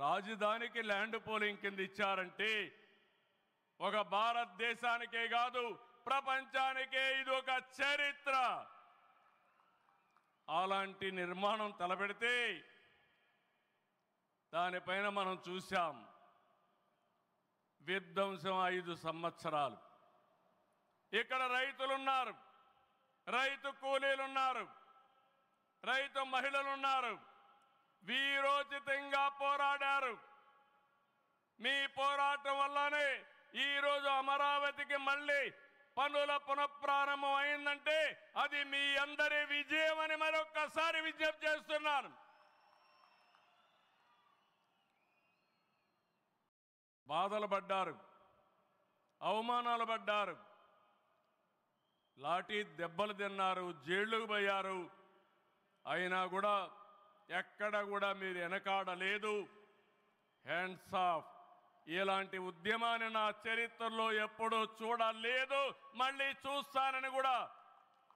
రాజధానికి land polling కింద ఇచ్చారంటే ఒక భారతదేశానికే కాదు ప్రపంచానికే ఇది ఒక చరిత్ర. అలాంటి నిర్మాణం తలపెడితే దానిపైన మనం చూశాం విధ్వంసం 5 సంవత్సరాలు. ఇక్కడ రైతులున్నారు, రైతు కూలీలున్నారు, రైతు మహిళలున్నారు, వీరోచితంగా పోరాడారు. మీ పోరాటం వల్లనే ఈరోజు అమరావతికి మళ్ళీ పనుల పునఃప్రారంభం అయిందంటే అది మీ అందరి విజయమని మరొక్కసారి విజ్ఞప్తి చేస్తున్నాను. బాధలు పడ్డారు, అవమానాలు పడ్డారు, లాఠీ దెబ్బలు తిన్నారు, జైళ్లకు పోయారు. అయినా కూడా ఎక్కడ కూడా మీరు వెనకాడలేదు. Hands of. ఇలాంటి ఉద్యమాన్ని నా చరిత్రలో ఎప్పుడూ చూడలేదు, మళ్ళీ చూస్తానని కూడా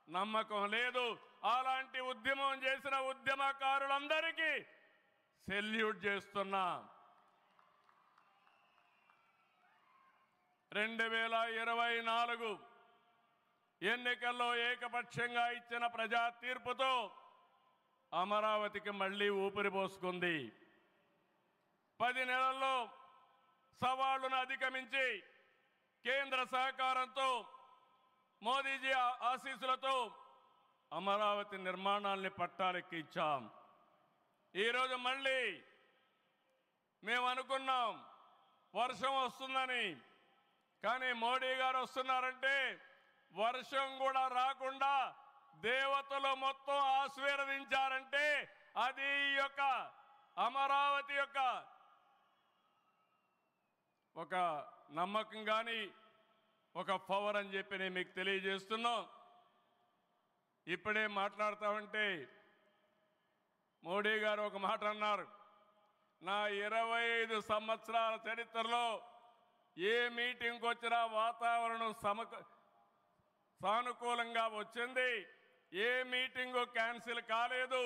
నమ్మకం లేదు. అలాంటి ఉద్యమం చేసిన ఉద్యమకారులందరికీ సెల్యూట్ చేస్తున్నా. 2024 ఎన్నికల్లో ఏకపక్షంగా ఇచ్చిన ప్రజా తీర్పుతో అమరావతికి మళ్ళీ ఊపిరి పోసుకుంది. 10 నెలల్లో సవాళ్లను అధిగమించి కేంద్ర సహకారంతో మోదీజీ ఆశీస్సులతో అమరావతి నిర్మాణాల్ని పట్టాలెక్కించాం. ఈరోజు మళ్ళీ మేము అనుకున్నాం వర్షం వస్తుందని, కానీ మోడీ గారు వస్తున్నారంటే వర్షం కూడా రాకుండా దేవతలు మొత్తం ఆశీర్వదించారంటే అది ఈ యొక్క అమరావతి యొక్క ఒక నమ్మకం కానీ ఒక పవర్ అని చెప్పి నేను మీకు తెలియజేస్తున్నాం. ఇప్పుడే మాట్లాడుతామంటే మోడీ గారు ఒక మాట అన్నారు, నా 25 సంవత్సరాల చరిత్రలో ఏ మీటింగ్కి వచ్చినా వాతావరణం సానుకూలంగా వచ్చింది, ఏ మీటింగు క్యాన్సిల్ కాలేదు,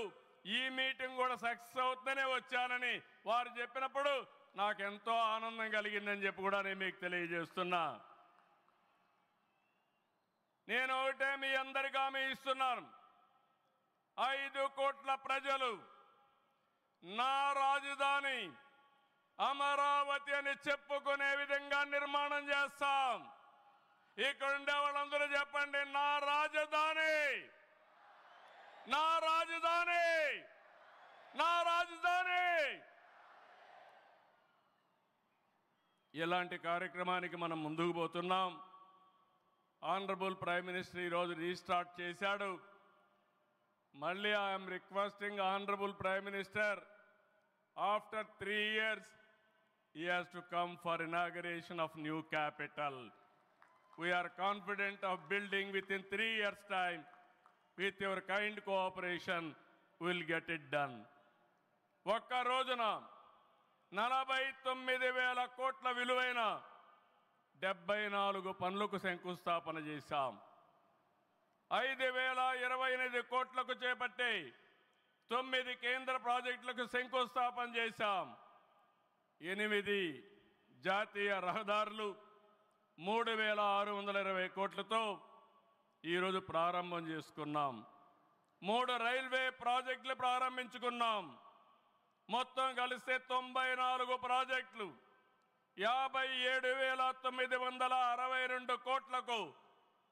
ఈ మీటింగ్ కూడా సక్సెస్ అవుతుందనే వచ్చానని వారు చెప్పినప్పుడు నాకెంతో ఆనందం కలిగిందని చెప్పి కూడా నేను మీకు తెలియజేస్తున్నా. నేను ఒకటే మీ అందరికీ హామీ ఇస్తున్నాను, 5 కోట్ల ప్రజలు నా రాజధాని అమరావతి అని చెప్పుకునే విధంగా నిర్మాణం చేస్తాం. ఇక్కడ ఉండే వాళ్ళందరూ చెప్పండి, నా రాజధాని, నా రాజధాని, నా రాజధాని. ఇలాంటి కార్యక్రమానికి మనం ముందుకు పోతున్నాం. ఆనరబుల్ ప్రైమ్ మినిస్టర్ ఈరోజు రీస్టార్ట్ చేశాడు. మళ్ళీ I'm requesting honourable prime minister, after 3 years he has to come for inauguration of new capital. We are confident of building within 3 years time. With your kind cooperation we will get it done. ఒక్క రోజున 49,000 కోట్ల విలువైన 74 పనులకు శంకుస్థాపన చేశాం. 5,028 కోట్లకు చేపట్టే 9 కేంద్ర ప్రాజెక్టులకు శంకుస్థాపన చేశాం. 8 జాతీయ రహదారులు 3,620 కోట్లతో ఈరోజు ప్రారంభం చేసుకున్నాం. 3 రైల్వే ప్రాజెక్టులు ప్రారంభించుకున్నాం. మొత్తం కలిస్తే 94 ప్రాజెక్టులు 57,962 కోట్లకు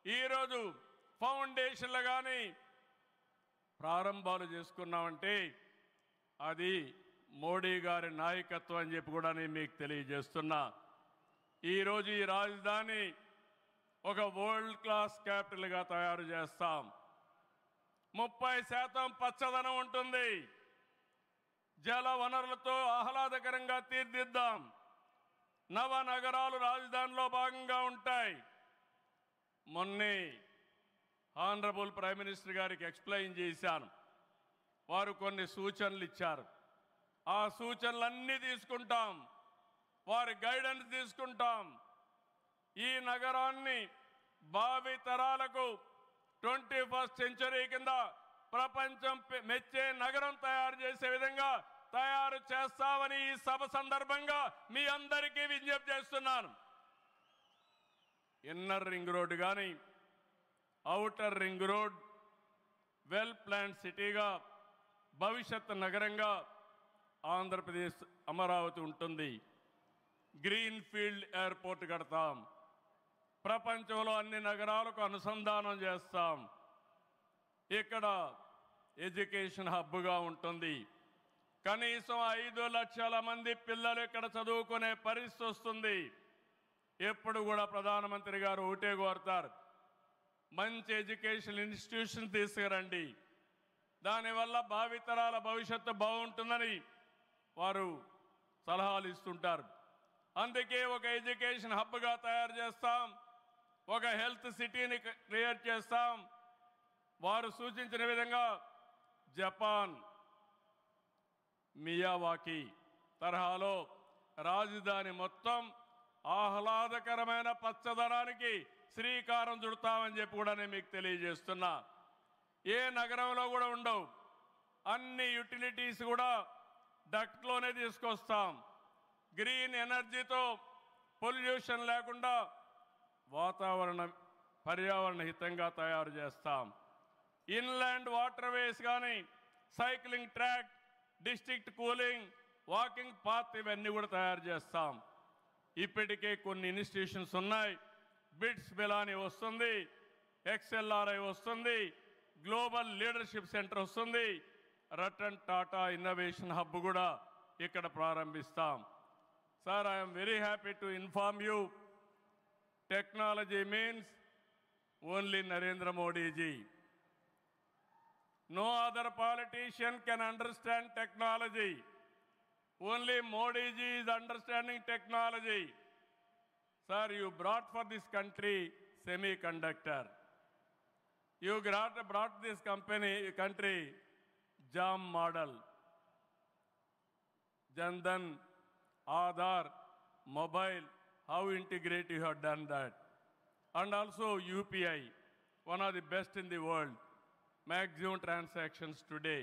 ఈరోజు ఫౌండేషన్లు కానీ ప్రారంభాలు చేసుకున్నామంటే అది మోడీ గారి నాయకత్వం అని చెప్పి కూడా నేను మీకు తెలియజేస్తున్నా. ఈరోజు ఈ రాజధాని ఒక వరల్డ్ క్లాస్ క్యాపిటల్గా తయారు చేస్తాం. 30% పచ్చదనం ఉంటుంది. జల వనరులతో ఆహ్లాదకరంగా తీర్చిదిద్దాం. నవనగరాలు రాజధానిలో భాగంగా ఉంటాయి. మొన్నే ఆనరబుల్ ప్రైమ్ మినిస్టర్ గారికి ఎక్స్ప్లెయిన్ చేశాను. వారు కొన్ని సూచనలు ఇచ్చారు. ఆ సూచనలన్నీ తీసుకుంటాం, వారి గైడెన్స్ తీసుకుంటాం. ఈ నగరాన్ని భావి తరాలకు 21st సెంచరీ కింద ప్రపంచం మెచ్చే నగరం తయారు చేసే విధంగా తయారు చేస్తామని ఈ సభ సందర్భంగా మీ అందరికీ విజ్ఞప్తి చేస్తున్నాను. ఇన్నర్ రింగ్ రోడ్ కానీ outer ring road well plan సిటీగా భవిష్యత్ నగరంగా ఆంధ్రప్రదేశ్ అమరావతి ఉంటుంది. గ్రీన్ ఫీల్డ్ ఎయిర్పోర్ట్ కడతాం. ప్రపంచంలో అన్ని నగరాలకు అనుసంధానం చేస్తాం. ఇక్కడ ఎడ్యుకేషన్ హబ్గా ఉంటుంది. కనీసం 5 లక్షల మంది పిల్లలు ఇక్కడ చదువుకునే పరిస్థితి వస్తుంది. ఎప్పుడు కూడా ప్రధానమంత్రి గారు ఒకటే కోరుతారు, మంచి ఎడ్యుకేషన్ ఇన్స్టిట్యూషన్ తీసుకురండి, దానివల్ల భావితరాల భవిష్యత్తు బాగుంటుందని వారు సలహాలు ఇస్తుంటారు. అందుకే ఒక ఎడ్యుకేషన్ హబ్గా తయారు చేస్తాం, ఒక హెల్త్ సిటీని క్రియేట్ చేస్తాం. వారు సూచించిన విధంగా జపాన్ మియావాకి తరహాలో రాజధాని మొత్తం ఆహ్లాదకరమైన పచ్చదనానికి శ్రీకారం చుడతామని చెప్పి కూడా నేను మీకు తెలియజేస్తున్నా. ఏ నగరంలో కూడా ఉండవు. అన్ని యుటిలిటీస్ కూడా డక్ట్లోనే తీసుకొస్తాం. గ్రీన్ ఎనర్జీతో పొల్యూషన్ లేకుండా పర్యావరణ హితంగా తయారు చేస్తాం. ఇన్లాండ్ వాటర్వేస్ కానీ cycling track, district cooling, walking path ఇవన్నీ కూడా తయారు చేస్తాం. ఇప్పటికే కొన్ని ఇన్స్టిట్యూషన్స్ ఉన్నాయి. బిట్స్ బిలాని వస్తుంది, XLRI వస్తుంది, గ్లోబల్ లీడర్షిప్ సెంటర్ వస్తుంది, రతన్ టాటా ఇన్నోవేషన్ హబ్ కూడా ఇక్కడ ప్రారంభిస్తాం. Sir, I'm very happy to inform you, technology means only Narendra Modiji. No other politician can understand technology. Only Modi ji is understanding technology. Sir, you brought for this country semiconductor. You brought this country JAM model. Jan-Dhan, Aadhaar, mobile, how integrate you have done that. And also UPI, one of the best in the world. Maximum transactions today.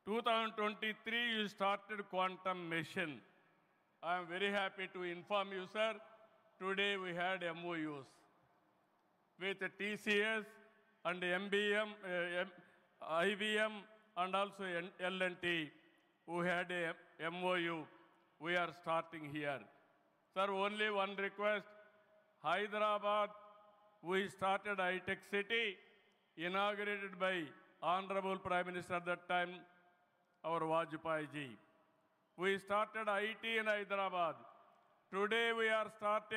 2023 you started quantum mission. I am very happy to inform you, sir. Today we had MOUs with TCS and MBM, IBM and also L&T who had a MOU. We are starting here. Sir, only one request. Hyderabad, we started high-tech city, inaugurated by Honorable Prime Minister at that time, our Vajpayee ji. We started IT in Hyderabad. Today we are starting